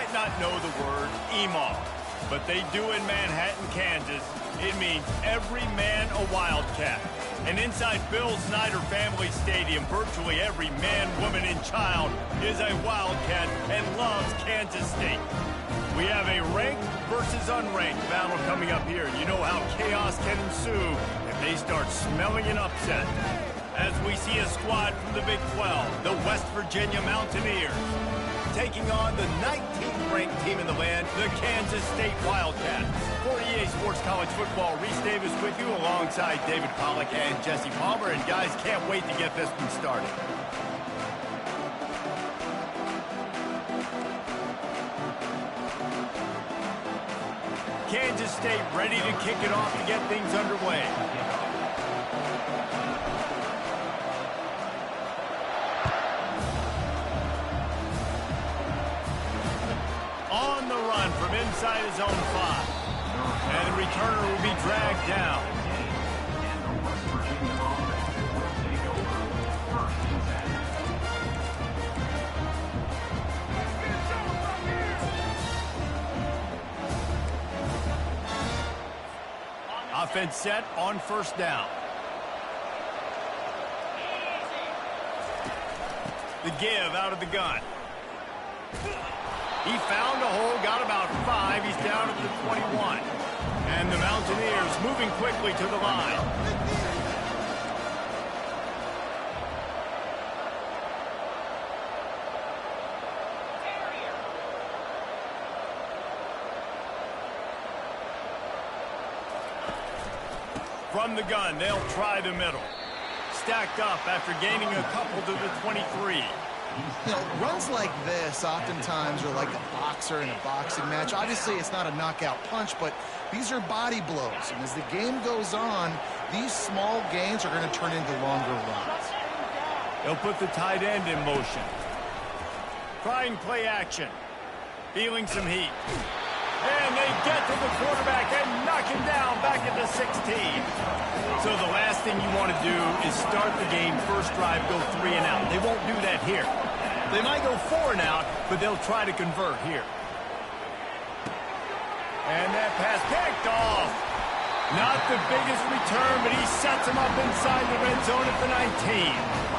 might not know the word EMAW, but they do in Manhattan, Kansas. It means every man a Wildcat. And inside Bill Snyder Family Stadium, virtually every man, woman, and child is a Wildcat and loves Kansas State. We have a ranked versus unranked battle coming up here. You know how chaos can ensue if they start smelling an upset. As we see a squad from the Big 12, the West Virginia Mountaineers, taking on the 19th ranked team in the land, the Kansas State Wildcats. For EA Sports College Football, Reese Davis with you alongside David Pollack and Jesse Palmer. And guys, can't wait to get this one started. Kansas State ready to kick it off to get things underway. On the run from inside his own 5. And the returner will be dragged down. Offense set on first down. The give out of the gun. He found a hole, got about 5. He's down at the 21. And the Mountaineers moving quickly to the line. From the gun, they'll try the middle. Stacked up after gaining a couple to the 23. You know, runs like this oftentimes are like a boxer in a boxing match. Obviously, it's not a knockout punch, but these are body blows. And as the game goes on, these small gains are going to turn into longer runs. They'll put the tight end in motion. Trying play action. Feeling some heat. And they get to the quarterback and knock him down back at the 16. So the last thing you want to do is start the game first drive, go 3 and out. They won't do that here. They might go 4 and out, but they'll try to convert here. And that pass picked off. Not the biggest return, but he sets him up inside the red zone at the 19.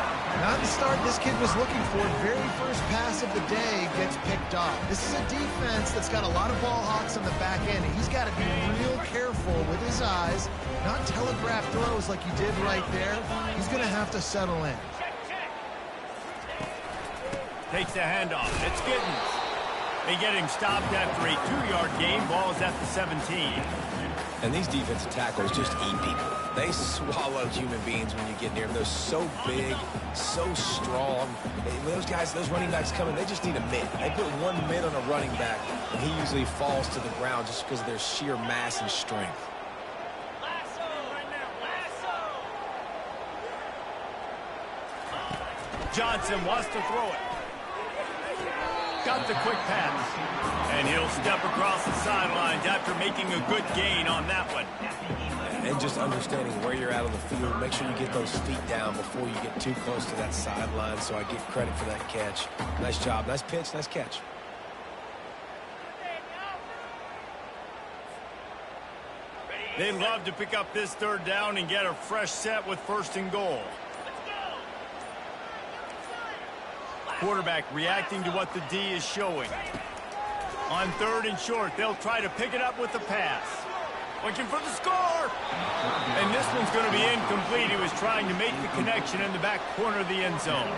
Not the start this kid was looking for. Very first pass of the day gets picked off. This is a defense that's got a lot of ball hawks on the back end. He's got to be real careful with his eyes, not telegraph throws like he did right there. He's going to have to settle in. Takes the handoff. It's Giddens. They get him stopped after a 2-yard gain. Ball is at the 17. And these defensive tackles just eat people. They swallow human beings when you get near them. They're so big, so strong. When those guys, those running backs come in, they just need a mid. They put 1 mid on a running back, and he usually falls to the ground just because of their sheer mass and strength. Johnson wants to throw it. Got the quick pass. And he'll step across the sidelines after making a good gain on that one. And just understanding where you're at on the field. Make sure you get those feet down before you get too close to that sideline, so I get credit for that catch. Nice job. Nice pitch. Nice catch. They'd love to pick up this 3rd down and get a fresh set with 1st and goal. Quarterback reacting to what the D is showing. On 3rd and short, they'll try to pick it up with the pass. Looking for the score! And this one's going to be incomplete. He was trying to make the connection in the back corner of the end zone.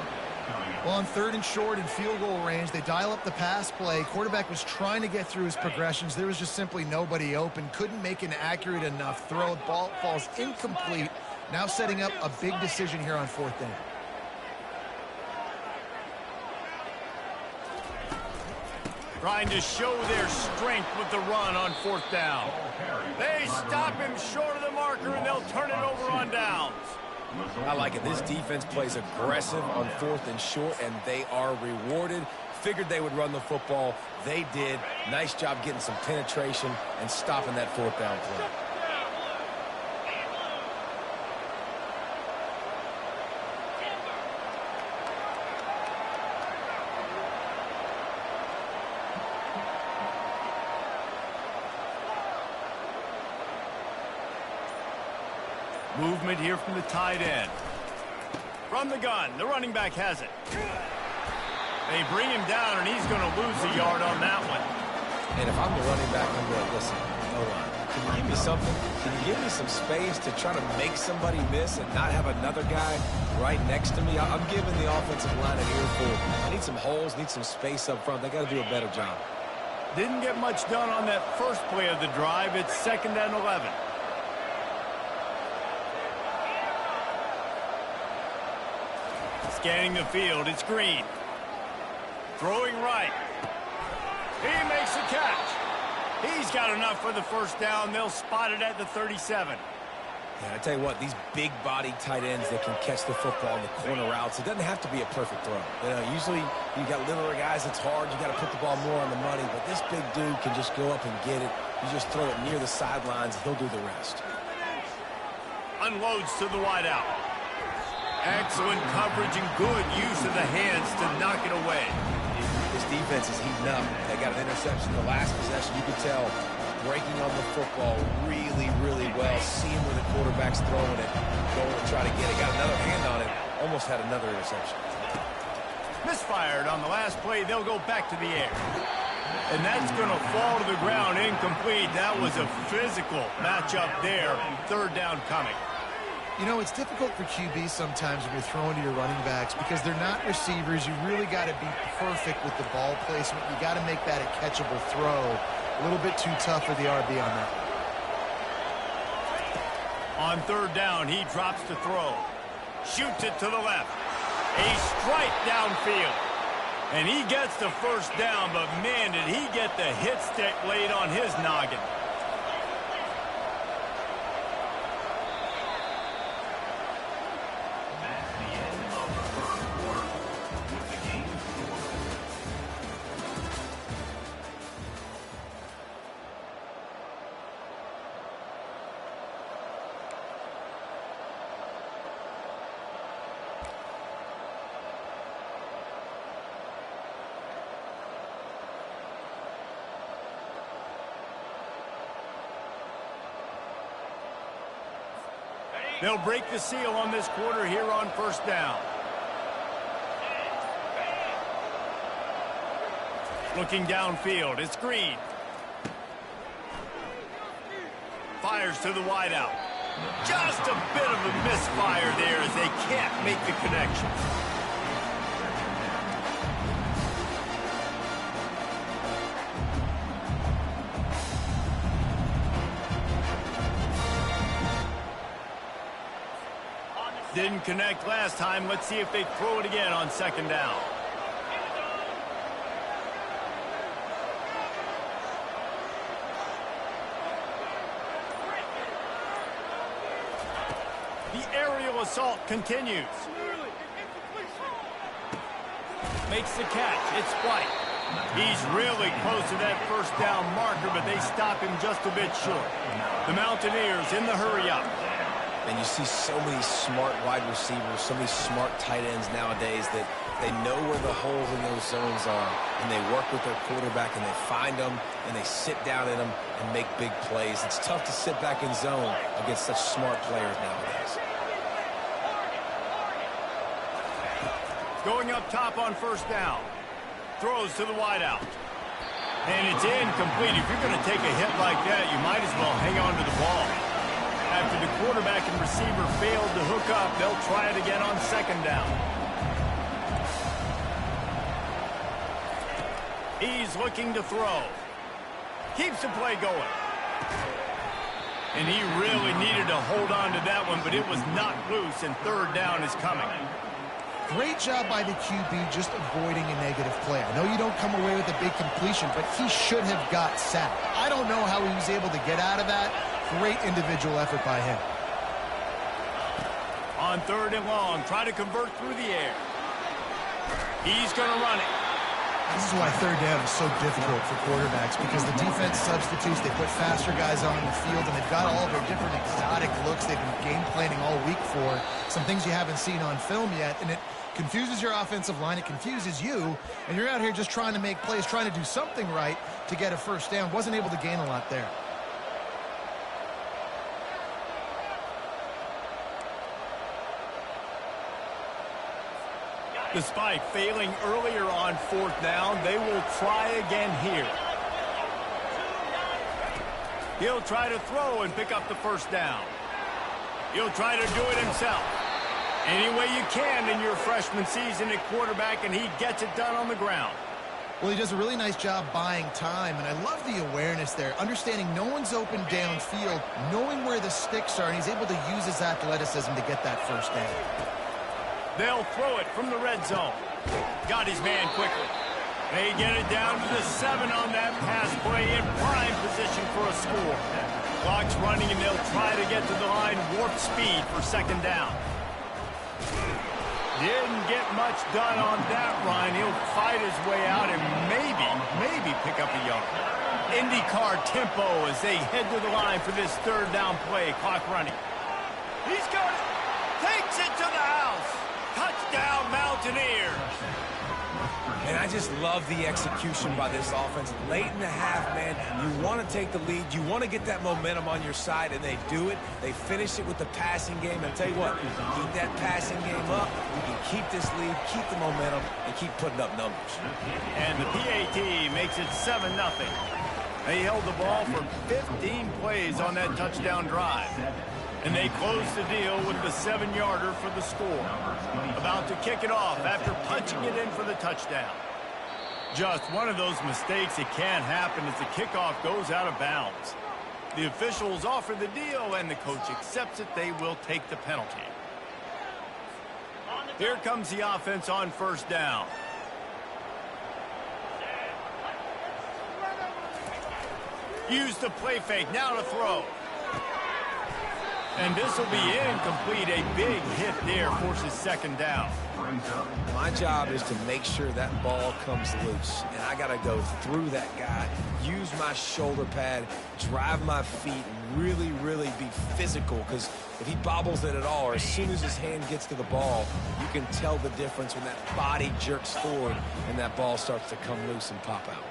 Well, on 3rd and short and field goal range, they dial up the pass play. Quarterback was trying to get through his progressions. There was just simply nobody open. Couldn't make an accurate enough throw. Ball falls incomplete. Now setting up a big decision here on 4th down. Trying to show their strength with the run on 4th down. They stop him short of the marker, and they'll turn it over on downs. I like it. This defense plays aggressive on 4th and short, and they are rewarded. Figured they would run the football. They did. Nice job getting some penetration and stopping that 4th down play. Movement here from the tight end. From the gun, the running back has it. They bring him down, and he's going to lose a yard on that one. And if I'm the running back, I'm going, listen, hold on. Can you give me something? Can you give me some space to try to make somebody miss and not have another guy right next to me? I'm giving the offensive line an earful. I need some holes, need some space up front. They got to do a better job. Didn't get much done on that first play of the drive. It's 2nd and 11. Scanning the field, it's Green. Throwing right. He makes the catch. He's got enough for the first down. They'll spot it at the 37. Yeah, I tell you what, these big-bodied tight ends that can catch the football in the corner routes, it doesn't have to be a perfect throw. You know, usually you got littler guys, it's hard. You got to put the ball more on the money. But this big dude can just go up and get it. You just throw it near the sidelines, he'll do the rest. Unloads to the wideout. Excellent coverage and good use of the hands to knock it away. This defense is heating up. They got an interception the last possession. You could tell breaking on the football really, really well. Seeing where the quarterback's throwing it, going to try to get it. Got another hand on it. Almost had another interception. Misfired on the last play. They'll go back to the air. And that's going to fall to the ground incomplete. That was a physical matchup there. 3rd down coming. You know, it's difficult for QB sometimes when you're throwing to your running backs because they're not receivers. You really got to be perfect with the ball placement. You got to make that a catchable throw. A little bit too tough for the RB on that. On 3rd down, he drops to throw. Shoots it to the left. A strike downfield. And he gets the first down, but man, did he get the hit stick laid on his noggin. They'll break the seal on this quarter here on 1st down. Looking downfield, it's Green. Fires to the wideout. Just a bit of a misfire there as they can't make the connection. Didn't connect last time. Let's see if they throw it again on 2nd down. The aerial assault continues. Makes the catch. It's White. He's really close to that 1st down marker, but they stop him just a bit short. The Mountaineers in the hurry-up. And you see so many smart wide receivers, so many smart tight ends nowadays that they know where the holes in those zones are, and they work with their quarterback, and they find them, and they sit down in them and make big plays. It's tough to sit back in zone against such smart players nowadays. Going up top on 1st down. Throws to the wideout. And it's incomplete. If you're going to take a hit like that, you might as well hang on to the ball. After the quarterback and receiver failed to hook up, they'll try it again on 2nd down. He's looking to throw. Keeps the play going. And he really needed to hold on to that one, but it was knocked loose, and 3rd down is coming. Great job by the QB just avoiding a negative play. I know you don't come away with a big completion, but he should have got sacked. I don't know how he was able to get out of that. Great individual effort by him. On 3rd and long, try to convert through the air. He's going to run it. This is why 3rd down is so difficult for quarterbacks, because the defense substitutes, they put faster guys on the field, and they've got all their different exotic looks they've been game planning all week for, some things you haven't seen on film yet, and it confuses your offensive line, it confuses you, and you're out here just trying to make plays, trying to do something right to get a 1st down. Wasn't able to gain a lot there. Despite failing earlier on 4th down, they will try again here. He'll try to throw and pick up the 1st down. He'll try to do it himself. Any way you can in your freshman season at quarterback, and he gets it done on the ground. Well, he does a really nice job buying time, and I love the awareness there, understanding no one's open downfield, knowing where the sticks are, and he's able to use his athleticism to get that 1st down. They'll throw it from the red zone. Got his man quickly. They get it down to the 7 on that pass play in prime position for a score. Clock's running, and they'll try to get to the line warp speed for 2nd down. Didn't get much done on that run. He'll fight his way out and maybe pick up a yard. IndyCar tempo as they head to the line for this 3rd down play. Clock running. He's got it. Takes it to the house. Touchdown, Mountaineers. And I just love the execution by this offense. Late in the half, man, you want to take the lead. You want to get that momentum on your side, and they do it. They finish it with the passing game. And I'll tell you what, keep that passing game up. You can keep this lead, keep the momentum, and keep putting up numbers. And the PAT makes it 7-0. They held the ball for 15 plays on that touchdown drive. And they close the deal with the 7-yarder for the score. About to kick it off after punching it in for the touchdown. Just one of those mistakes that can happen as the kickoff goes out of bounds. The officials offer the deal, and the coach accepts it. They will take the penalty. Here comes the offense on 1st down. Use the play fake. Now to throw. And this will be incomplete. A big hit there forces 2nd down. My job is to make sure that ball comes loose. And I got to go through that guy, use my shoulder pad, drive my feet, and really be physical. Because if he bobbles it at all, or as soon as his hand gets to the ball, you can tell the difference when that body jerks forward and that ball starts to come loose and pop out.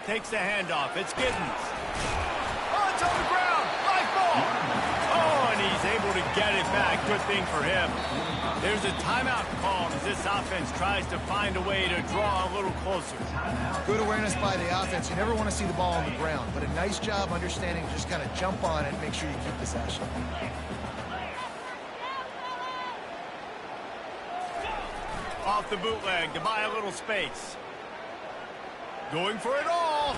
Takes the handoff. It's Giddens. Oh, it's on the ground. Live ball. Oh, and he's able to get it back. Good thing for him. There's a timeout called as this offense tries to find a way to draw a little closer. Good awareness by the offense. You never want to see the ball on the ground, but a nice job understanding to just kind of jump on it and make sure you keep possession. Off the bootleg to buy a little space. Going for it all.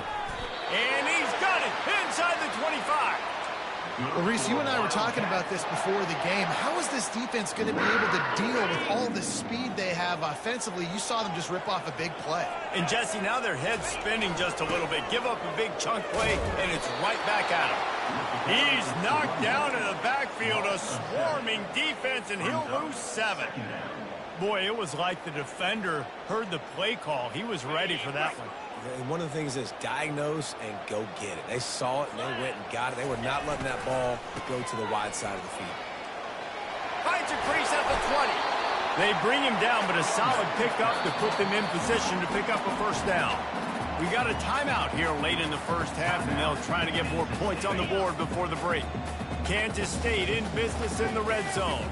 And he's got it inside the 25. Well, Reese, you and I were talking about this before the game. How is this defense going to be able to deal with all the speed they have offensively? You saw them just rip off a big play. And, Jesse, now their head's spinning just a little bit. Give up a big chunk play, and it's right back at him. He's knocked down in the backfield, a swarming defense, and he'll lose 7. Boy, it was like the defender heard the play call. He was ready for that one. And one of the things is diagnose and go get it. They saw it, and they went and got it. They were not letting that ball go to the wide side of the field. Finds a crease at the 20. They bring him down, but a solid pickup to put them in position to pick up a 1st down. We got a timeout here late in the 1st half, and they'll try to get more points on the board before the break. Kansas State in business in the red zone.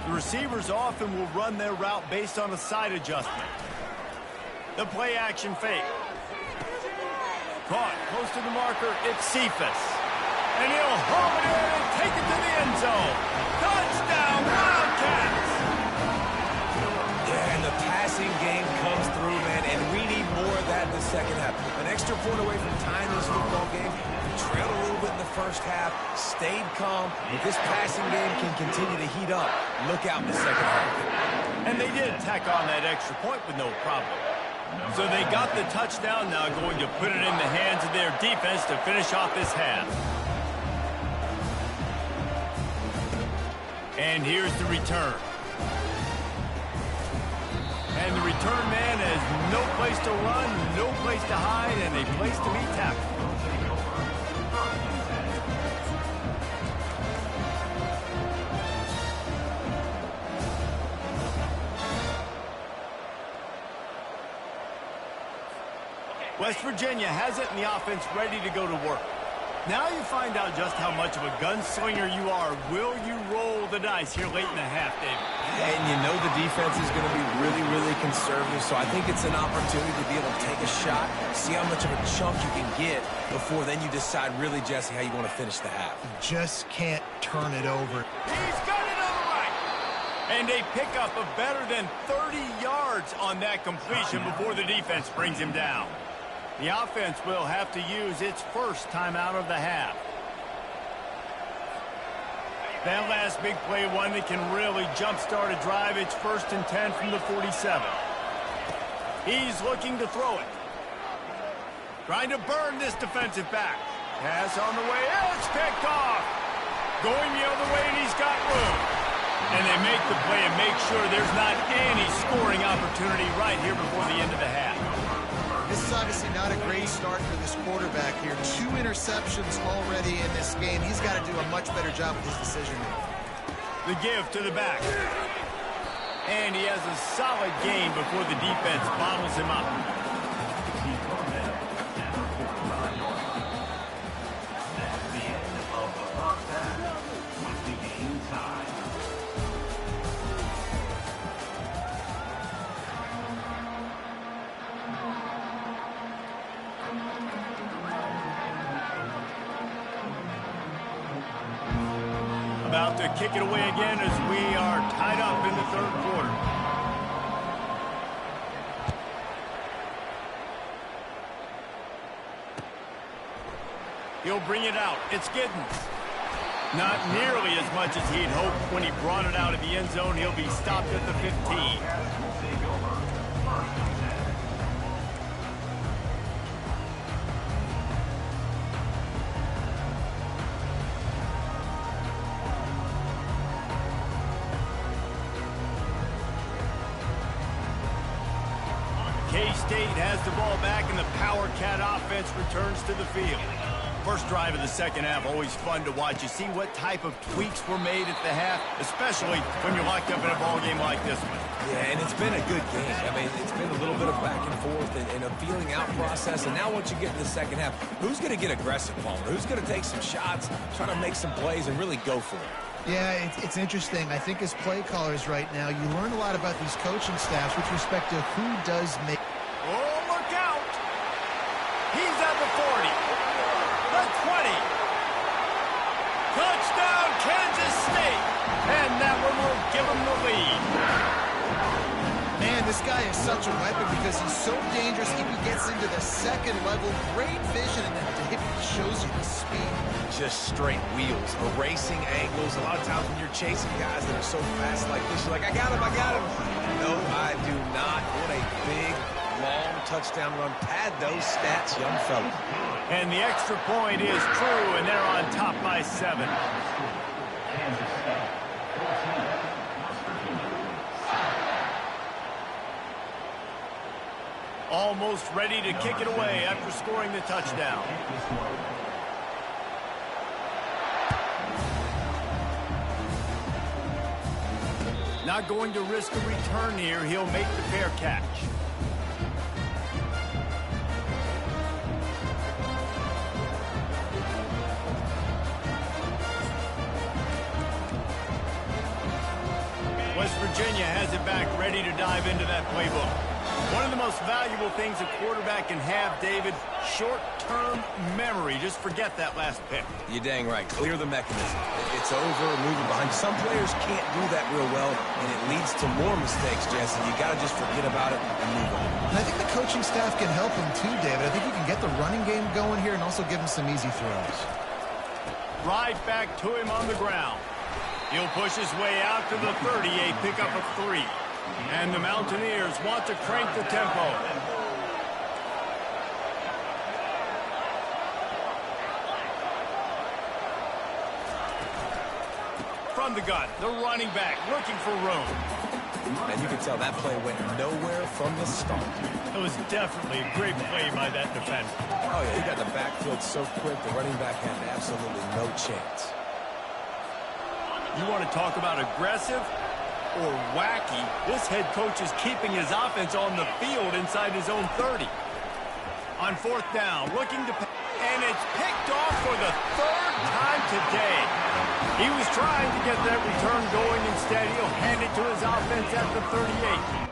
The receivers often will run their route based on a side adjustment. The play action fake. Caught close to the marker. It's Cephas. And he'll haul it in and take it to the end zone. Touchdown, Wildcats! Yeah, and the passing game comes through, man, and we need more of that in the 2nd half. An extra point away from tying this football game. We trailed a little bit in the 1st half, stayed calm. If this passing game can continue to heat up, look out in the 2nd half. And they did tack on that extra point with no problem. So they got the touchdown, now going to put it in the hands of their defense to finish off this half. And here's the return. And the return man has no place to run, no place to hide, and a place to be tackled. West Virginia has it, and the offense ready to go to work. Now you find out just how much of a gunslinger you are. Will you roll the dice here late in the half, David? And you know the defense is going to be really, really conservative, so I think it's an opportunity to be able to take a shot, see how much of a chunk you can get before then you decide really, Jesse, how you want to finish the half. Just can't turn it over. He's got it on the right. And a pickup of better than 30 yards on that completion before the defense brings him down. The offense will have to use its first timeout of the half. That last big play, one that can really jumpstart a drive. It's 1st and 10 from the 47. He's looking to throw it. Trying to burn this defensive back. Pass on the way. It's picked off. Going the other way, and he's got room. And they make the play and make sure there's not any scoring opportunity right here before the end of the half. This is obviously not a great start for this quarterback here. 2 interceptions already in this game. He's got to do a much better job with his decision-making. The give to the back. And he has a solid gain before the defense bottles him up. About to kick it away again as we are tied up in the 3rd quarter. He'll bring it out. It's Giddens. Not nearly as much as he'd hoped when he brought it out of the end zone. He'll be stopped at the 15. K-State has the ball back, and the Power Cat offense returns to the field. First drive of the second half, always fun to watch. You see what type of tweaks were made at the half, especially when you're locked up in a ball game like this one. Yeah, and it's been a good game. I mean, it's been a little bit of back and forth and a feeling out process. And now once you get in the second half, who's going to get aggressive, Palmer? Who's going to take some shots, try to make some plays, and really go for it? Yeah, it's interesting. I think as play callers right now, you learn a lot about these coaching staffs with respect to who does make. Oh, look out! He's at the 40, the 20. Touchdown, Kansas State! And that one will give them the lead. Man, this guy is such a weapon because he's so dangerous. If he gets into the second level, great vision, and then David shows you the speed. Just straight wheels, erasing angles. A lot of times when you're chasing guys that are so fast like this, you're like, I got him, I got him. No, I do not. What a big, long touchdown run. Pad those stats, young fella. And the extra point is true, and they're on top by 7. Almost ready to kick it away after scoring the touchdown. Not going to risk a return here. He'll make the fair catch. West Virginia has it back, ready to dive into that playbook. One of the most valuable things a quarterback can have, David, short-term memory. Just forget that last pick. You're dang right. Clear the mechanism. It's over, moving behind. Some players can't do that real well, and it leads to more mistakes, Jesse. You got to just forget about it and move on. And I think the coaching staff can help him too, David. I think you can get the running game going here and also give him some easy throws. Right back to him on the ground. He'll push his way out to the 30, a pickup of 3. And the Mountaineers want to crank the tempo. From the gun, the running back looking for room. And you can tell that play went nowhere from the start. It was definitely a great play by that defender. Oh, yeah, he got the backfield so quick, the running back had absolutely no chance. You want to talk about aggressive or wacky? This head coach is keeping his offense on the field inside his own 30. On 4th down, looking to... And it's picked off for the third time today. He was trying to get that return going. Instead, he'll hand it to his offense at the 38.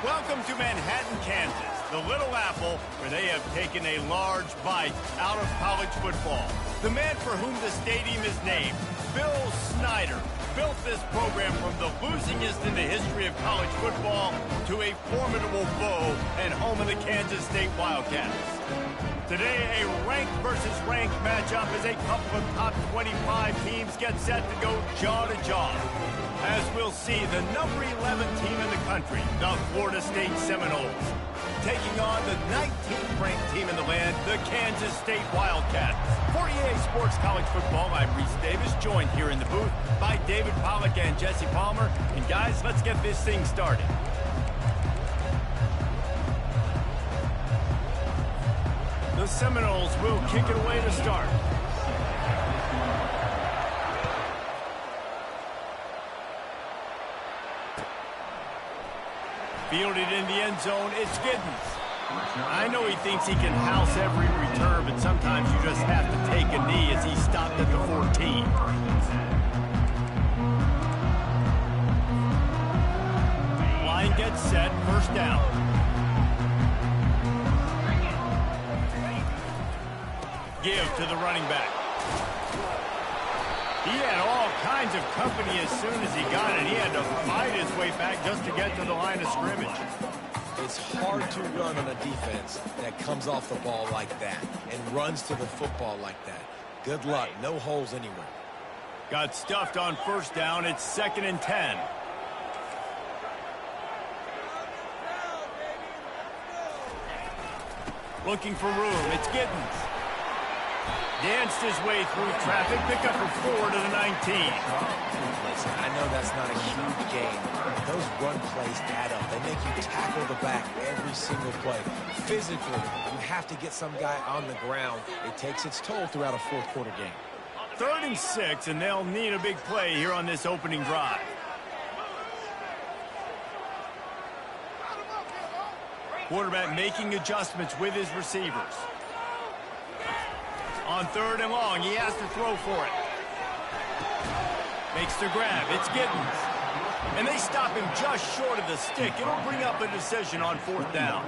Welcome to Manhattan, Kansas, the Little Apple, where they have taken a large bite out of college football. The man for whom the stadium is named, Bill Snyder, built this program from the losingest in the history of college football to a formidable foe and home of the Kansas State Wildcats. Today, a ranked versus ranked matchup as a couple of top 25 teams get set to go jaw to jaw. As we'll see, the number 11 team in the country, the Florida State Seminoles, taking on the 19th ranked team in the land, the Kansas State Wildcats. For EA Sports College Football, I'm Reese Davis, joined here in the booth by David Pollack and Jesse Palmer. And guys, let's get this thing started. The Seminoles will kick it away to start. Fielded in the end zone, it's Giddens. I know he thinks he can house every return, but sometimes you just have to take a knee as he stopped at the 14. Line gets set, first down. Give to the running back. He had all kinds of company as soon as he got it. He had to fight his way back just to get to the line of scrimmage. It's hard to run on a defense that comes off the ball like that and runs to the football like that. Good luck. No holes anywhere. Got stuffed on first down. It's 2nd and 10. Looking for room. It's Giddens. Danced his way through traffic, pick up for 4 to the 19. Listen, I know that's not a huge game, but those run plays add up. They make you tackle the back every single play. Physically, you have to get some guy on the ground. It takes its toll throughout a fourth quarter game. 3rd and 6, and they'll need a big play here on this opening drive. Quarterback making adjustments with his receivers. On 3rd and long, he has to throw for it. Makes the grab. It's Giddens. And they stop him just short of the stick. It'll bring up a decision on 4th down.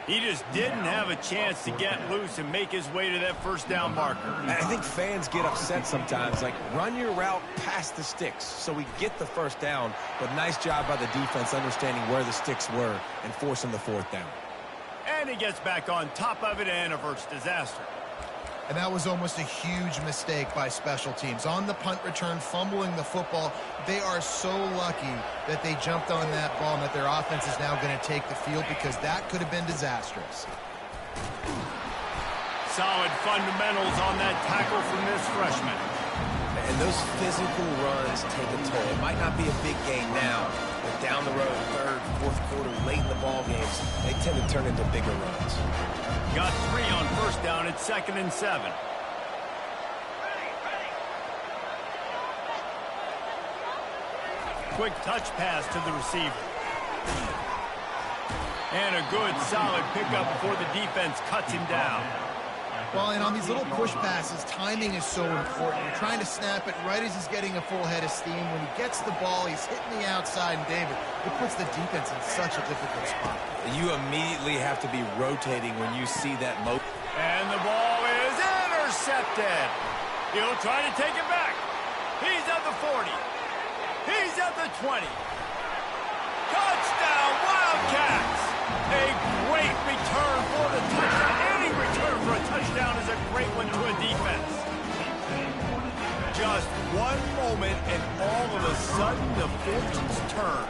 He just didn't have a chance to get loose and make his way to that first down marker. I think fans get upset sometimes, like run your route past the sticks so we get the first down, but nice job by the defense understanding where the sticks were and forcing the fourth down. And he gets back on top of it and averts disaster. And that was almost a huge mistake by special teams. On the punt return, fumbling the football, they are so lucky that they jumped on that ball and that their offense is now going to take the field, because that could have been disastrous. Solid fundamentals on that tackle from this freshman. And those physical runs take a toll. It might not be a big game now, but down the road, third, fourth quarter, late in the ball games, they tend to turn into bigger runs. Got 3 on first down at 2nd and 7. Quick touch pass to the receiver. And a good, solid pickup before the defense cuts him down. Well, and on these little push passes, timing is so important. You're trying to snap it right as he's getting a full head of steam. When he gets the ball, he's hitting the outside, and David, it puts the defense in such a difficult spot. You immediately have to be rotating when you see that motion. And the ball is intercepted. He'll try to take it back. He's at the 40. He's at the 20. Touchdown, Wildcats! A great return for the touchdown. Any return for a touchdown is a great one to a defense. Just one moment, and all of a sudden, the fortunes turn.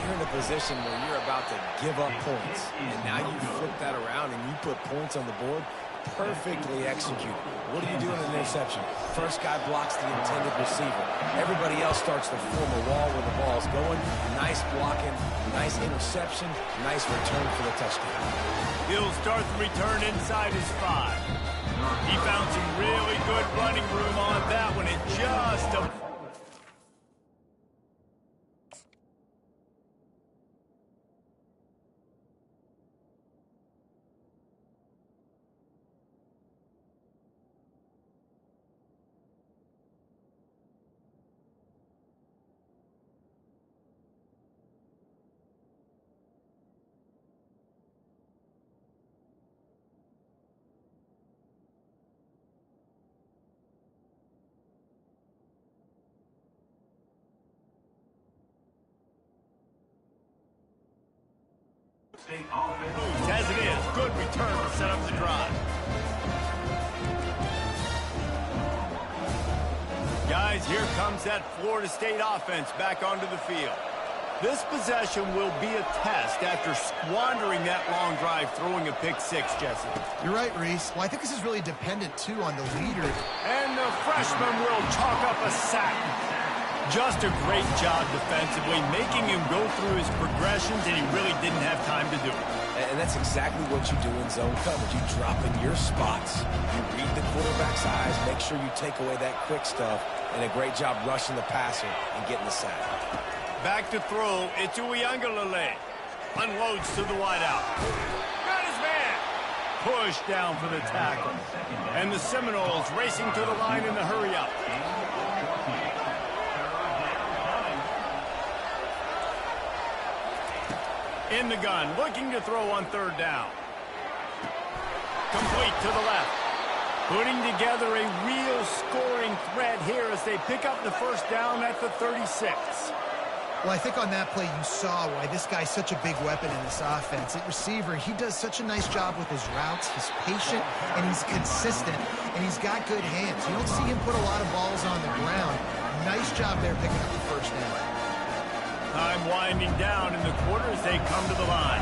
You're in a position where you're about to give up points, and now you flip that around and you put points on the board. Perfectly executed. What do you do in an interception? First guy blocks the intended receiver. Everybody else starts to form a wall where the ball's going. Nice blocking, nice interception, nice return for the touchdown. He'll start the return inside his 5. He found some really good running room on that one. It just... As it is, good return to set up the drive. Guys, here comes that Florida State offense back onto the field. This possession will be a test after squandering that long drive, throwing a pick 6, Jesse. You're right, Reese. Well, I think this is really dependent, too, on the leader. And the freshman will chalk up a sack. Just a great job defensively, making him go through his progressions, and he really didn't have time to do it. And that's exactly what you do in zone coverage. You drop in your spots. You read the quarterback's eyes, make sure you take away that quick stuff, and a great job rushing the passer and getting the sack. Back to throw, it's Uyangalele. Unloads to the wideout. Got his man. Push down for the tackle. And the Seminoles racing to the line in the hurry-up. In the gun, looking to throw on 3rd down. Complete to the left. Putting together a real scoring threat here as they pick up the first down at the 36. Well, I think on that play you saw why this guy's such a big weapon in this offense. At receiver, he does such a nice job with his routes. He's patient, and he's consistent, and he's got good hands. You don't see him put a lot of balls on the ground. Nice job there picking up the first down. Time winding down in the quarter as they come to the line.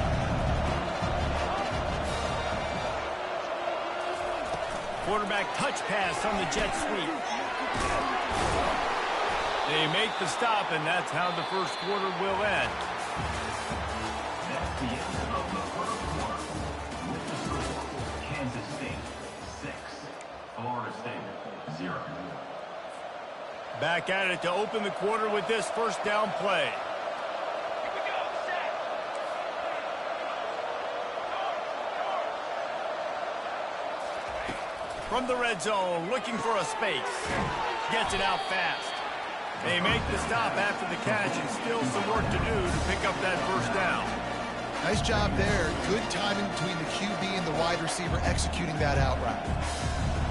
Quarterback touch pass on the jet sweep. They make the stop, and that's how the first quarter will end. That's the end of the first quarter. With the score, Kansas State 6, Florida State 0. Back at it to open the quarter with this first down play. From the red zone, looking for a space. Gets it out fast. They make the stop after the catch, and still some work to do to pick up that first down. Nice job there. Good timing between the QB and the wide receiver executing that out route.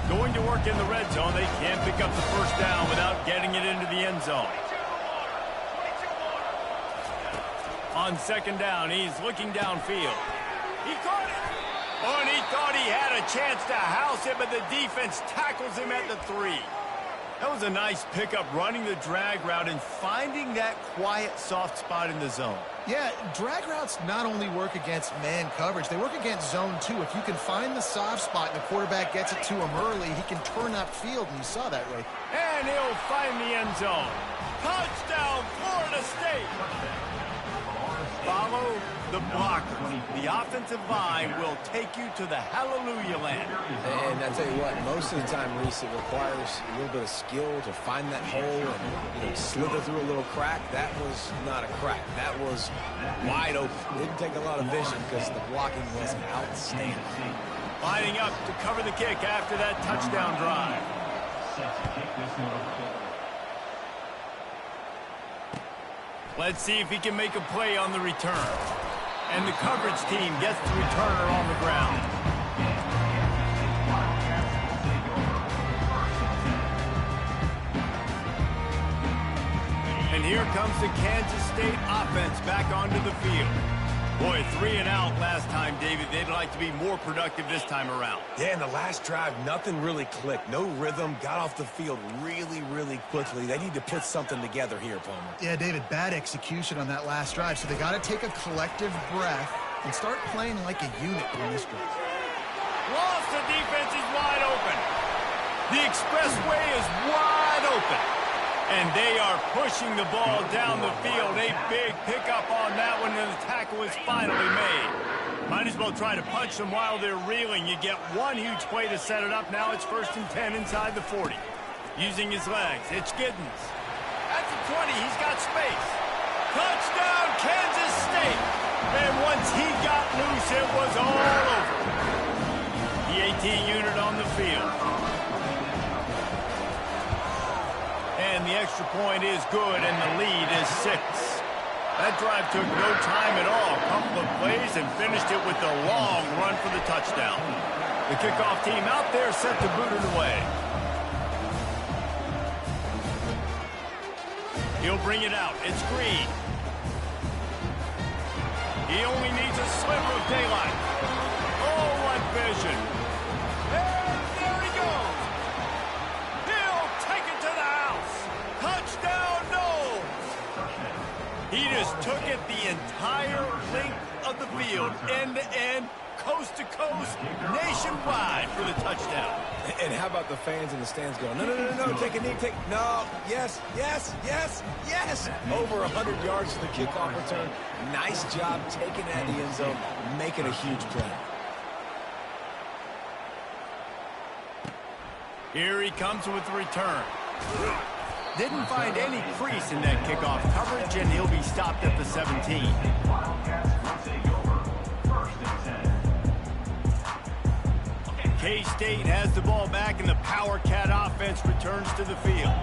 Going to work in the red zone, they can't pick up the first down without getting it into the end zone. On second down, he's looking downfield. He caught it. Oh, and he thought he had a chance to house it, but the defense tackles him at the 3. That was a nice pickup, running the drag route and finding that quiet, soft spot in the zone. Yeah, drag routes not only work against man coverage, they work against zone too. If you can find the soft spot and the quarterback gets it to him early, he can turn upfield, and you saw that right. And he'll find the end zone. Touchdown, Florida State! Follow the blockers. The offensive line will take you to the hallelujah land. And I tell you what, most of the time, Reese, it requires a little bit of skill to find that hole and slither through a little crack. That was not a crack. That was wide open. Didn't take a lot of vision because the blocking was outstanding. Lining up to cover the kick after that touchdown drive. Set to kick this one over. Let's see if he can make a play on the return. And the coverage team gets the returner on the ground. And here comes the Kansas State offense back onto the field. Boy, 3 and out last time, David. They'd like to be more productive this time around. Yeah, in the last drive, nothing really clicked. No rhythm. Got off the field really, really quickly. They need to put something together here, Palmer. Yeah, David, bad execution on that last drive. So they got to take a collective breath and start playing like a unit on this drive. Lost, the defense is wide open. The expressway is wide open. And they are pushing the ball down the field. A big pickup on that one, and the tackle is finally made. Might as well try to punch them while they're reeling. You get one huge play to set it up. Now it's 1st and 10 inside the 40. Using his legs, it's Giddens. At the 20, he's got space. Touchdown, Kansas State. And once he got loose, it was all over. The 18 unit on the field. And the extra point is good, and the lead is 6. That drive took no time at all. A couple of plays and finished it with a long run for the touchdown. The kickoff team out there set to boot it away. He'll bring it out. It's Green. He only needs a sliver of daylight. Oh, what vision. And there he goes. He'll take it to the house. Touchdown, no. He just took it the entire length of the field, end to end, coast to coast, nationwide for the touchdown. And how about the fans in the stands going, no, take a knee, no, yes. Over 100 yards to the kickoff return. Nice job taking it out of the end zone, making a huge play. Here he comes with the return. Didn't find any crease in that kickoff coverage, and he'll be stopped at the 17. K-State has the ball back, and the Power Cat offense returns to the field.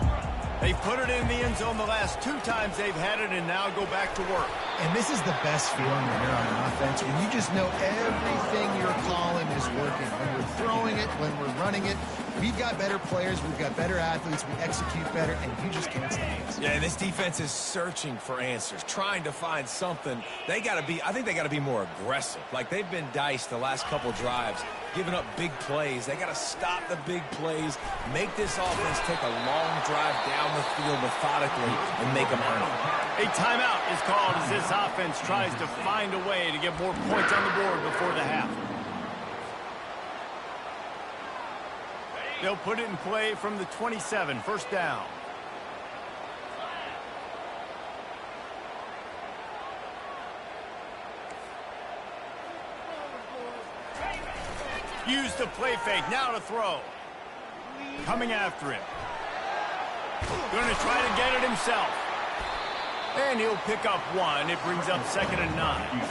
They put it in the end zone the last 2 times they've had it, and now go back to work. And this is the best feeling when you're on offense, when you just know everything you're calling is working. When we're throwing it, when we're running it, we've got better players, we've got better athletes, we execute better, and you just can't stop us. Yeah, this defense is searching for answers, trying to find something. I think they got to be more aggressive. Like, they've been diced the last couple drives, giving up big plays. They got to stop the big plays, make this offense take a long drive down the field methodically, and make them earn it. A timeout is called as this offense tries to find a way to get more points on the board before the half. They'll put it in play from the 27, 1st down. Use the play fake, now to throw. Coming after him. Going to try to get it himself. And he'll pick up 1. It brings up 2nd and 9.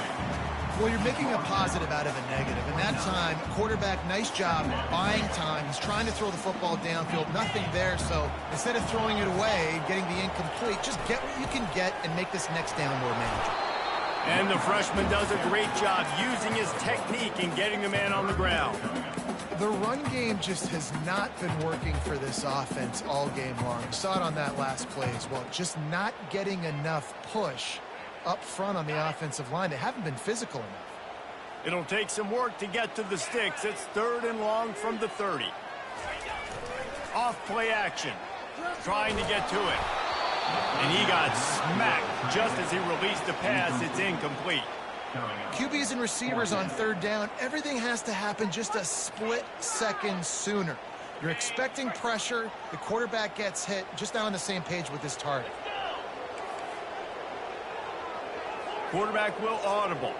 Well, you're making a positive out of a negative. And that time, quarterback, nice job buying time. He's trying to throw the football downfield. Nothing there. So instead of throwing it away, getting the incomplete, just get what you can get and make this next down more manageable. And the freshman does a great job using his technique and getting the man on the ground. The run game just has not been working for this offense all game long. We saw it on that last play as well. Just not getting enough push up front on the offensive line. They haven't been physical enough. It'll take some work to get to the sticks. It's 3rd and long from the 30. Off play action. Trying to get to it. And he got smacked just as he released the pass. It's incomplete. QBs and receivers on 3rd down, everything has to happen just a split second sooner. You're expecting pressure. The quarterback gets hit. Just now on the same page with his target. Quarterback will audible.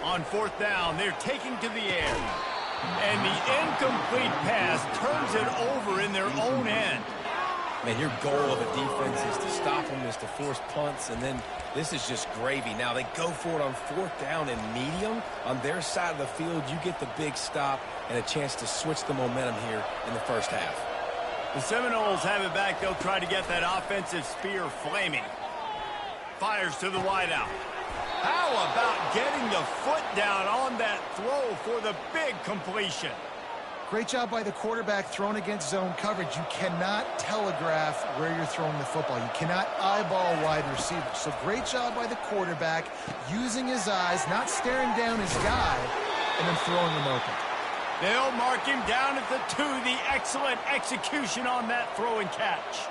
On 4th down, they're taking to the air. And the incomplete pass turns it over in their own end. Man, your goal of a defense is to stop them, is to force punts, and then this is just gravy. Now they go for it on 4th down and medium. On their side of the field, you get the big stop and a chance to switch the momentum here in the first half. The Seminoles have it back. They'll try to get that offensive spear flaming. Fires to the wideout. How about getting the foot down on that throw for the big completion? Great job by the quarterback thrown against zone coverage. You cannot telegraph where you're throwing the football. You cannot eyeball wide receivers. So great job by the quarterback using his eyes, not staring down his guy, and then throwing him open. They'll mark him down at the 2. The excellent execution on that throw and catch.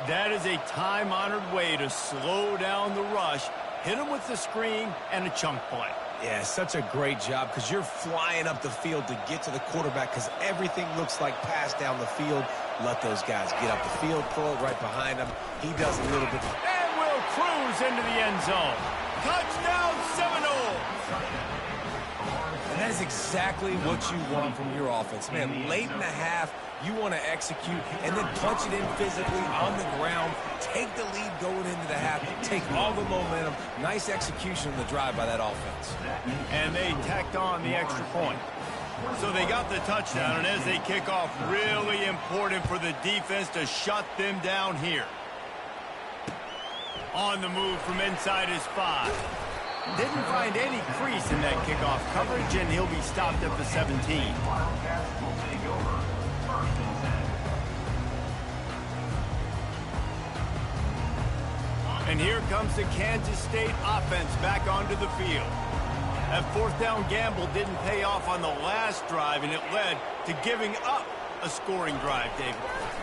That is a time-honored way to slow down the rush, hit him with the screen, and a chunk play. Yeah, such a great job because you're flying up the field to get to the quarterback because everything looks like pass down the field. Let those guys get up the field, throw it right behind him. He does a little bit. And will cruise into the end zone. Touchdown, Seminoles! And that is exactly what you want from your offense. Man, late in the half, you want to execute and then punch it in physically on the ground. Take the lead going into the half. Take all the momentum. Nice execution on the drive by that offense. And they tacked on the extra point. So they got the touchdown, and as they kick off, really important for the defense to shut them down here. On the move from inside his 5. Didn't find any crease in that kickoff coverage, and he'll be stopped at the 17. And here comes the Kansas State offense back onto the field. That 4th down gamble didn't pay off on the last drive, and it led to giving up a scoring drive, David.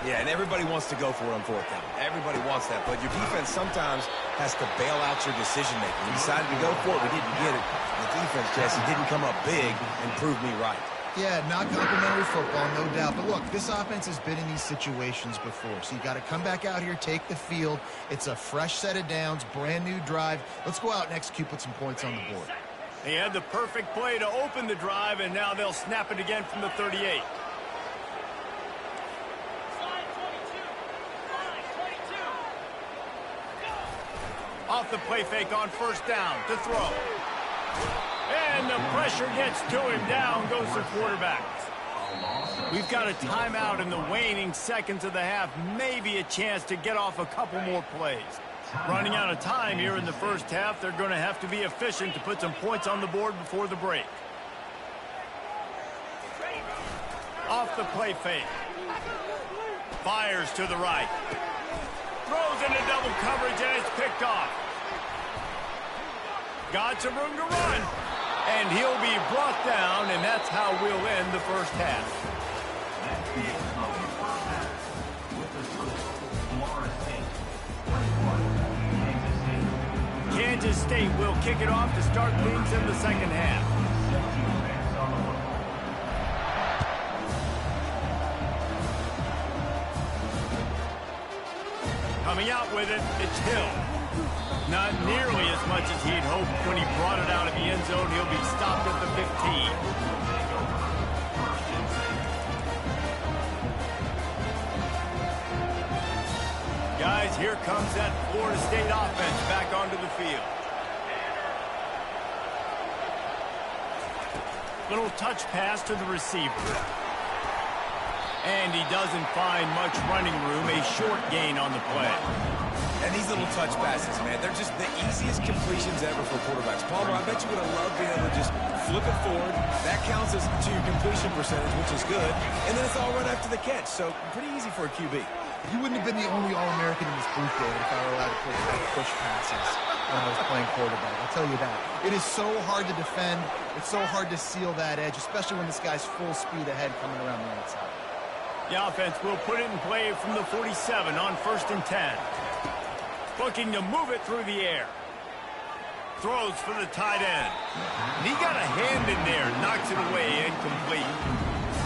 Yeah, and everybody wants to go for it on 4th down. Everybody wants that, but your defense sometimes has to bail out your decision-making. We decided to go for it. We didn't get it. The defense, Jesse, didn't come up big and prove me right. Yeah, not complimentary football, no doubt. But look, this offense has been in these situations before. So you got to come back out here, take the field. It's a fresh set of downs, brand new drive. Let's go out and execute, put some points on the board. They had the perfect play to open the drive, and now they'll snap it again from the 38. Off the play fake on 1st down to throw. And the pressure gets to him. Down goes the quarterback. We've got a timeout in the waning seconds of the half. Maybe a chance to get off a couple more plays. Running out of time here in the first half. They're going to have to be efficient to put some points on the board before the break. Off the play fake. Fires to the right. Throws into double coverage, and it's picked off. Got some room to run. And he'll be brought down, and that's how we'll end the first half. Kansas State will kick it off to start things in the second half. Coming out with it, it's Hill. Not nearly as much as he'd hoped when he brought it out of the end zone. He'll be stopped at the 15. Guys, here comes that Florida State offense back onto the field. Little touch pass to the receiver. And he doesn't find much running room, a short gain on the play. And these little touch passes, man, they're just the easiest completions ever for quarterbacks. Palmer, I bet you would have loved being able to just flip it forward. That counts as to your completion percentage, which is good. And then it's all run after the catch, so pretty easy for a QB. You wouldn't have been the only All-American in this booth, David, if I were allowed to push passes when I was playing quarterback. I'll tell you that. It is so hard to defend. It's so hard to seal that edge, especially when this guy's full speed ahead coming around the outside. The offense will put it in play from the 47 on 1st and 10. Looking to move it through the air. Throws for the tight end. And he got a hand in there, knocks it away, incomplete.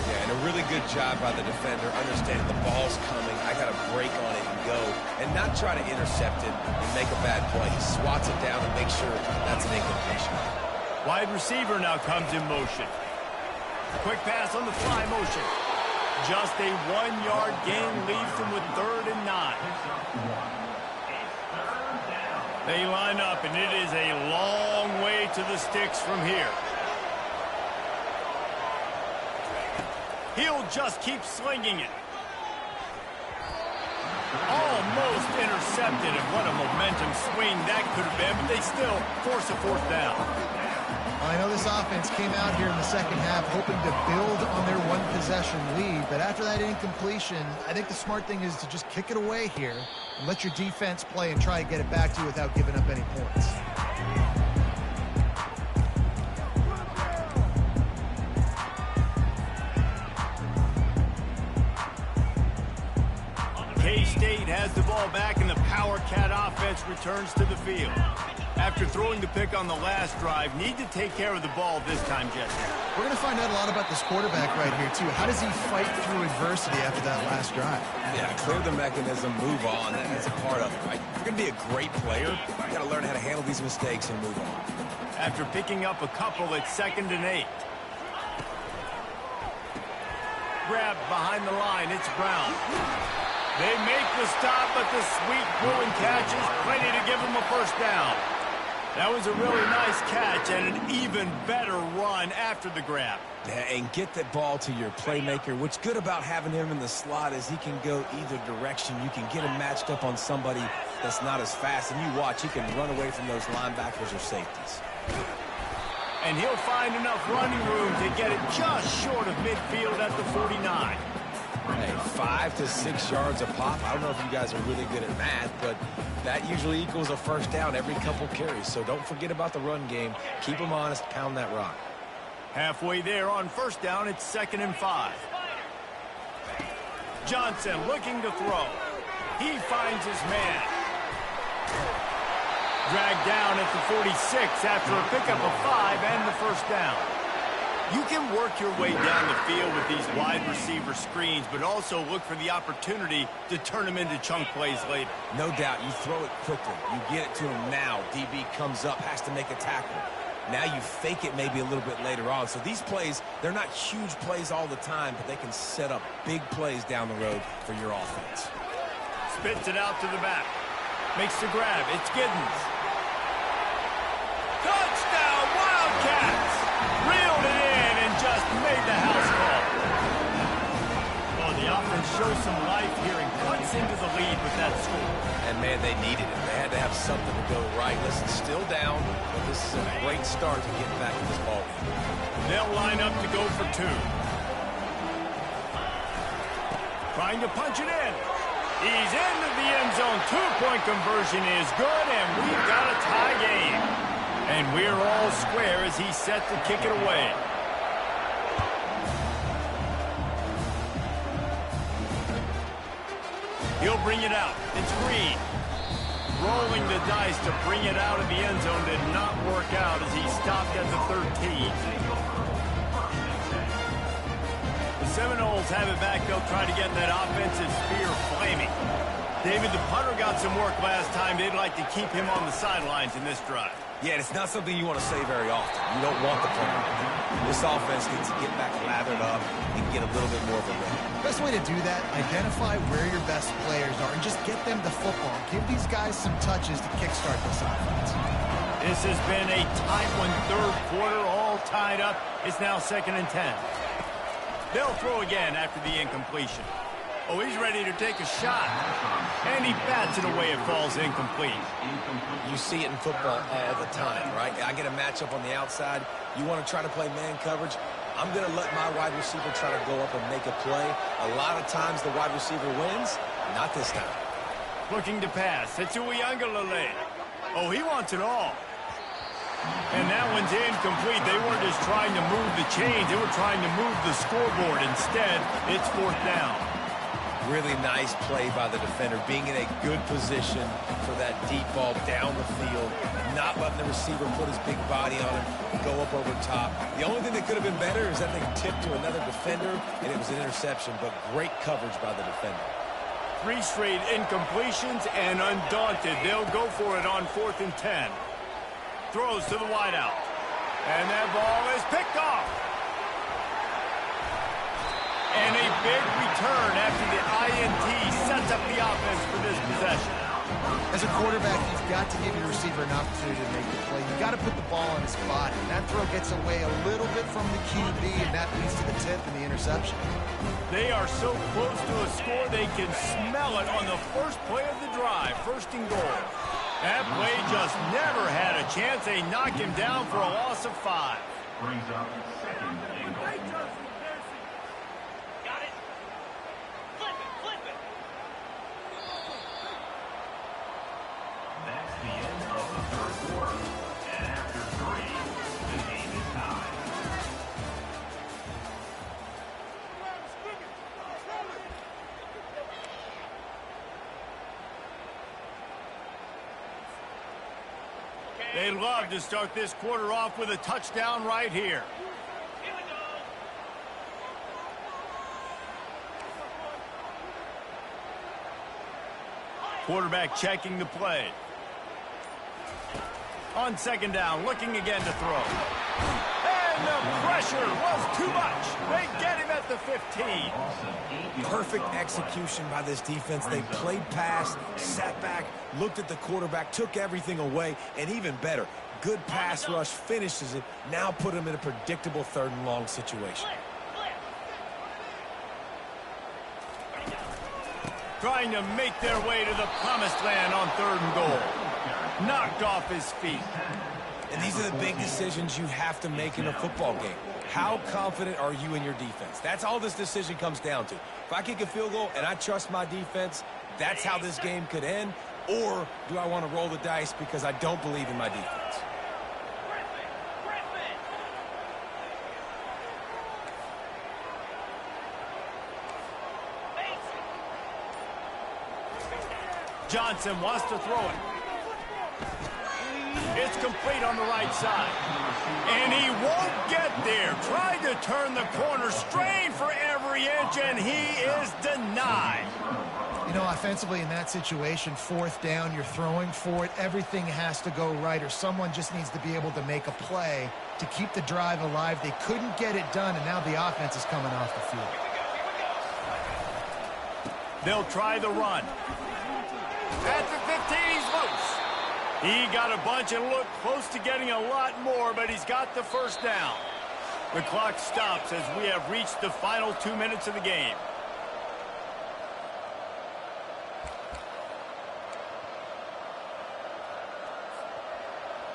Yeah, and a really good job by the defender, understanding the ball's coming. I got to break on it and go, and not try to intercept it and make a bad play. He swats it down and makes sure that's an incompletion. Wide receiver now comes in motion. Quick pass on the fly motion. Just a 1-yard gain leaves him with 3rd and 9. They line up, and it is a long way to the sticks from here. He'll just keep slinging it. Almost intercepted, and what a momentum swing that could have been, but they still force a 4th down. I know this offense came out here in the second half hoping to build on their one-possession lead, but after that incompletion, I think the smart thing is to just kick it away here and let your defense play and try to get it back to you without giving up any points. K-State has the ball back, and the Power Cat offense returns to the field. After throwing the pick on the last drive, need to take care of the ball this time, Jesse. We're going to find out a lot about this quarterback right here, too. How does he fight through adversity after that last drive? Yeah, clear the mechanism, move on. That's a part of it, right? If you're going to be a great player, you got to learn how to handle these mistakes and move on. After picking up a couple, it's 2nd and 8. Grab behind the line, it's Brown. They make the stop, but the sweet pulling catch is plenty to give him a 1st down. That was a really nice catch and an even better run after the grab. Yeah, and get that ball to your playmaker. What's good about having him in the slot is he can go either direction. You can get him matched up on somebody that's not as fast, and you watch, he can run away from those linebackers or safeties. And he'll find enough running room to get it just short of midfield at the 49. Hey, 5 to 6 yards a pop. I don't know if you guys are really good at math, but that usually equals a 1st down every couple carries. So don't forget about the run game. Keep them honest. Pound that rock. Halfway there on 1st down, it's 2nd and 5. Johnson looking to throw. He finds his man. Dragged down at the 46 after a pickup of 5 and the 1st down. You can work your way down the field with these wide receiver screens, but also look for the opportunity to turn them into chunk plays later. No doubt, you throw it quickly. You get it to him now. DB comes up, has to make a tackle. Now you fake it maybe a little bit later on. So these plays, they're not huge plays all the time, but they can set up big plays down the road for your offense. Spits it out to the back. Makes the grab. It's Giddens. Touchdown, Wildcats! Reeled it in and just made the house call. Oh, the offense shows some life here and cuts into the lead with that score. And, man, they needed it. They had to have something to go right. Listen, still down, but this is a great start to getting back in this ball game. They'll line up to go for 2. Trying to punch it in. He's into the end zone. 2-point conversion is good, and we've got a tie game. And we're all square as he's set to kick it away. He'll bring it out. It's Green. Rolling the dice to bring it out of the end zone did not work out as he stopped at the 13. The Seminoles have it back. They'll try to get that offensive spear flaming. David, the punter got some work last time. They'd like to keep him on the sidelines in this drive. Yeah, it's not something you want to say very often. You don't want the punter. This offense needs to get back lathered up and get a little bit more of a run. Best way to do that, identify where your best players are and just get them the football. Give these guys some touches to kickstart this offense. This has been a tight one, 3rd quarter, all tied up. It's now 2nd and 10. They'll throw again after the incompletion. Oh, he's ready to take a shot. And he bats it away. It falls incomplete. You see it in football all the time, right? I get a matchup on the outside. You want to try to play man coverage. I'm going to let my wide receiver try to go up and make a play. A lot of times the wide receiver wins. Not this time. Looking to pass. It's Uyangalele. Oh, he wants it all. And that one's incomplete. They weren't just trying to move the chains. They were trying to move the scoreboard. Instead, it's 4th down. Really nice play by the defender, being in a good position for that deep ball down the field, not letting the receiver put his big body on him and go up over top. The only thing that could have been better is that they tipped to another defender, and it was an interception, but great coverage by the defender. 3 straight incompletions, and undaunted, they'll go for it on 4th and 10. Throws to the wideout. And that ball is picked off. And a big return after the INT sets up the offense for this possession. As a quarterback, you've got to give your receiver an opportunity to make the play. You've got to put the ball on his body. That throw gets away a little bit from the QB, and that leads to the tip and the interception. They are so close to a score, they can smell it on the first play of the drive. 1st and goal. That play just never had a chance. They knock him down for a loss of 5. Brings up 2nd and goal. That's the end of the 3rd quarter. And after 3, the game is tied. They love to start this quarter off with a touchdown right here. Quarterback checking the play. On 2nd down, looking again to throw. And the pressure was too much. They get him at the 15. Perfect execution by this defense. They played pass, sat back, looked at the quarterback, took everything away, and even better, good pass rush, finishes it, now put him in a predictable 3rd and long situation. Trying to make their way to the promised land on 3rd and goal. Knocked off his feet. And these are the big decisions you have to make in a football game. How confident are you in your defense? That's all this decision comes down to. If I kick a field goal and I trust my defense, that's how this game could end. Or do I want to roll the dice because I don't believe in my defense? Johnson wants to throw it. It's complete on the right side. And he won't get there. Tried to turn the corner, strained for every inch, and he is denied. You know, offensively in that situation, 4th down, you're throwing for it. Everything has to go right, or someone just needs to be able to make a play to keep the drive alive. They couldn't get it done, and now the offense is coming off the field. They'll try the run. At the 15, he's loose. He got a bunch and looked close to getting a lot more, but he's got the 1st down. The clock stops as we have reached the final 2 minutes of the game.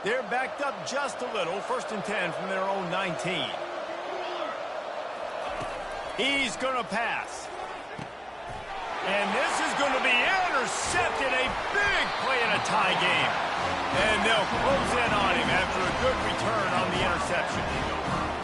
They're backed up just a little. 1st and 10 from their own 19. He's going to pass. And this is going to be intercepted. A big play in a tie game. And they'll close in on him after a good return on the interception.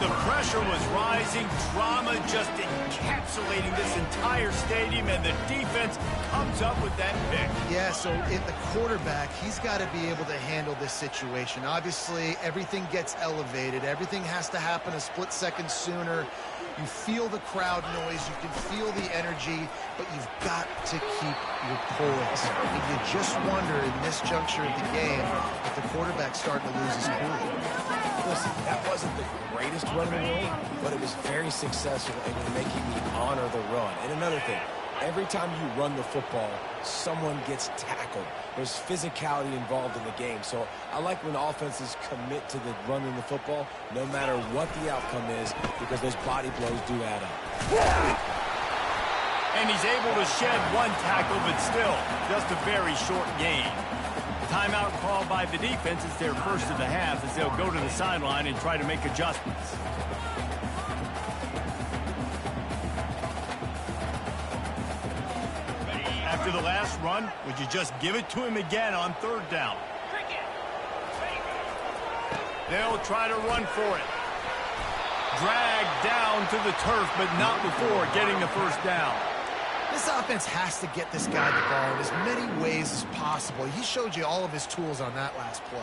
The pressure was rising. Drama just encapsulating this entire stadium. And the defense comes up with that pick. Yeah, so if the quarterback, he's got to be able to handle this situation. Obviously, everything gets elevated. Everything has to happen a split second sooner. You feel the crowd noise, you can feel the energy, but you've got to keep your poise. And you just wonder in this juncture of the game if the quarterback's starting to lose his cool. Listen, that wasn't the greatest run in the world, but it was very successful in making me honor the run. And another thing, Every time you run the football, someone gets tackled. There's physicality involved in the game. So I like when offenses commit to the running the football, no matter what the outcome is, because those body blows do add up. And he's able to shed one tackle, but still, just a very short gain. Timeout called by the defense is their first of the half as they'll go to the sideline and try to make adjustments. After the last run, would you just give it to him again on third down? They'll try to run for it. Dragged down to the turf, but not before getting the first down. This offense has to get this guy the ball in as many ways as possible. He showed you all of his tools on that last play.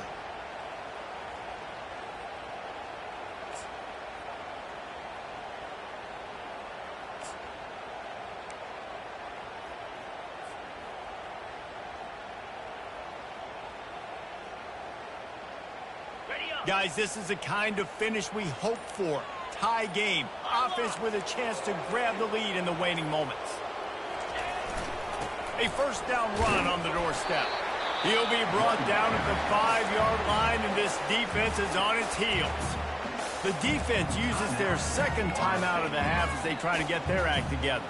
Guys, this is the kind of finish we hope for. Tie game. Offense with a chance to grab the lead in the waning moments. A first down run on the doorstep. He'll be brought down at the 5-yard line, and this defense is on its heels. The defense uses their second timeout of the half as they try to get their act together.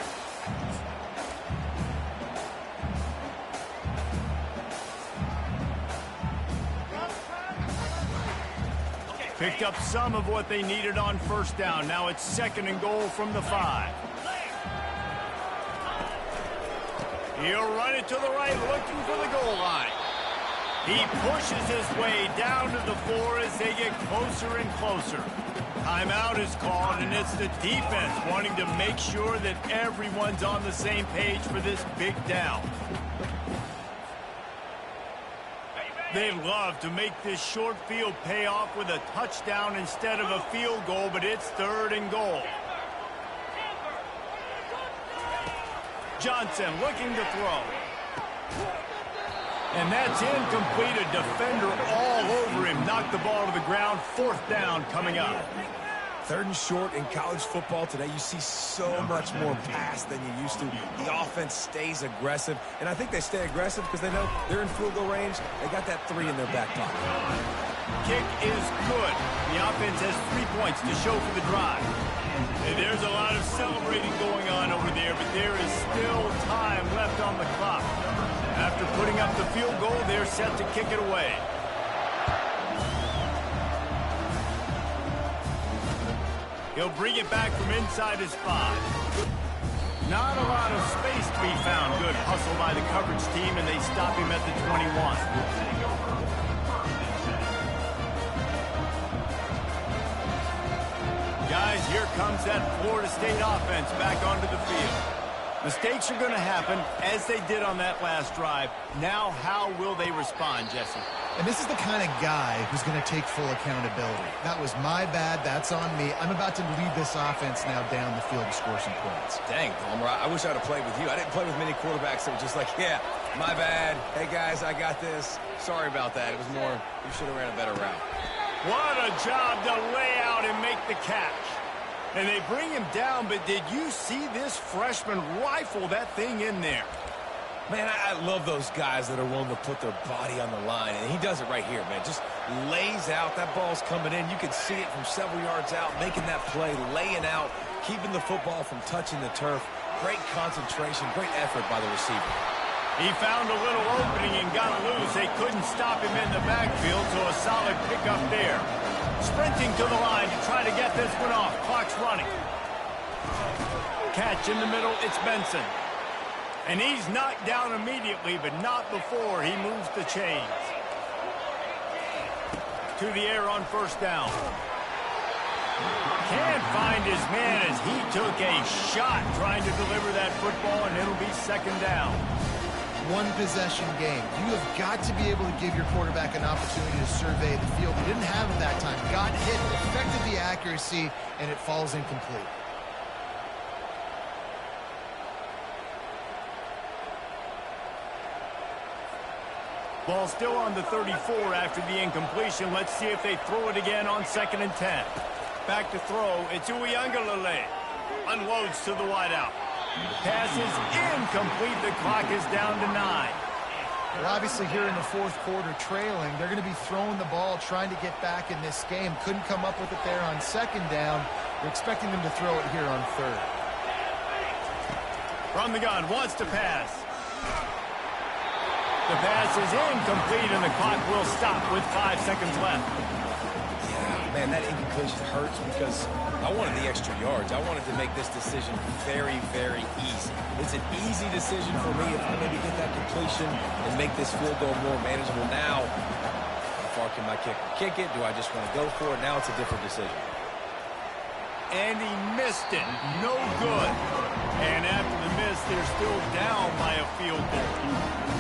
Picked up some of what they needed on first down. Now it's second and goal from the 5. He'll run it to the right, looking for the goal line. He pushes his way down to the 4 as they get closer and closer. Timeout is called, and it's the defense wanting to make sure that everyone's on the same page for this big down. They'd love to make this short field pay off with a touchdown instead of a field goal, but it's third and goal. Johnson looking to throw. And that's incomplete. A defender all over him. Knocked the ball to the ground. Fourth down coming up. Third and short in college football today, you see so much more pass than you used to. The offense stays aggressive, and I think they stay aggressive because they know they're in field goal range. They got that 3 in their back pocket. Kick is good. The offense has 3 points to show for the drive. And there's a lot of celebrating going on over there, but there is still time left on the clock. After putting up the field goal, they're set to kick it away. He'll bring it back from inside his 5. Not a lot of space to be found. Good hustle by the coverage team, and they stop him at the 21. Guys, here comes that Florida State offense back onto the field. Mistakes are going to happen, as they did on that last drive. Now, how will they respond, Jesse? And this is the kind of guy who's going to take full accountability. That was my bad. That's on me. I'm about to lead this offense now down the field to score some points. Dang, Palmer, I wish I'd have played with you. I didn't play with many quarterbacks that were just like, yeah, my bad. Hey, guys, I got this. Sorry about that. It was more, you should have ran a better route. What a job to lay out and make the catch. And they bring him down, but did you see this freshman rifle that thing in there? Man, I love those guys that are willing to put their body on the line, and he does it right here, man. Just lays out. That ball's coming in. You can see it from several yards out, making that play, laying out, keeping the football from touching the turf. Great concentration, great effort by the receiver. He found a little opening and got loose. They couldn't stop him in the backfield, so a solid pickup there. Sprinting to the line to try to get this one off. Clock's running. Catch in the middle. It's Benson. And he's knocked down immediately, but not before he moves the chains. To the air on first down. Can't find his man as he took a shot trying to deliver that football, and it'll be second down. One possession game. You have got to be able to give your quarterback an opportunity to survey the field. He didn't have it that time. Got hit, affected the accuracy, and it falls incomplete. Ball still on the 34 after the incompletion. Let's see if they throw it again on 2nd and 10. Back to throw. It's Uiagalelei. Unloads to the wideout. Pass is incomplete. The clock is down to 9. Well, obviously here in the fourth quarter trailing, they're going to be throwing the ball, trying to get back in this game. Couldn't come up with it there on second down. They're expecting them to throw it here on third. From the gun, wants to pass. The pass is incomplete, and the clock will stop with 5 seconds left. Yeah, man, that incompletion hurts because I wanted the extra yards. I wanted to make this decision very, very easy. It's an easy decision for me if I maybe get that completion and make this field goal more manageable. Now, how far can my kicker kick it? Do I just want to go for it? Now it's a different decision. And he missed it. No good. And after the miss, they're still down by a field goal.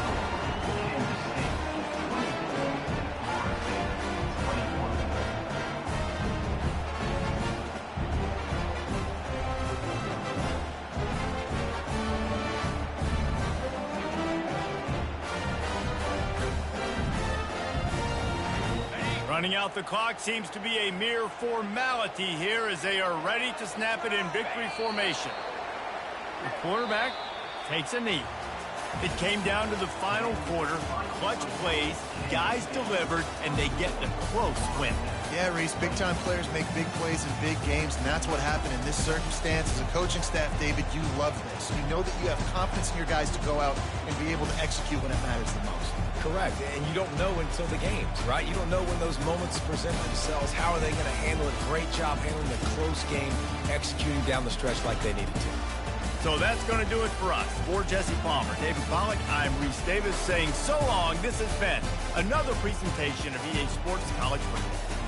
Running out the clock seems to be a mere formality here as they are ready to snap it in victory formation. The quarterback takes a knee. It came down to the final quarter. Clutch plays, guys delivered, and they get the close win. Yeah, Reese, big-time players make big plays in big games, and that's what happened in this circumstance. As a coaching staff, David, you love this. You know that you have confidence in your guys to go out and be able to execute when it matters the most. Correct, and you don't know until the games, right? You don't know when those moments present themselves. How are they going to handle it? Great job handling the close game, executing down the stretch like they needed to. So that's going to do it for us. For Jesse Palmer, David Pollack, I'm Reese Davis saying so long. This has been another presentation of EA Sports College Football.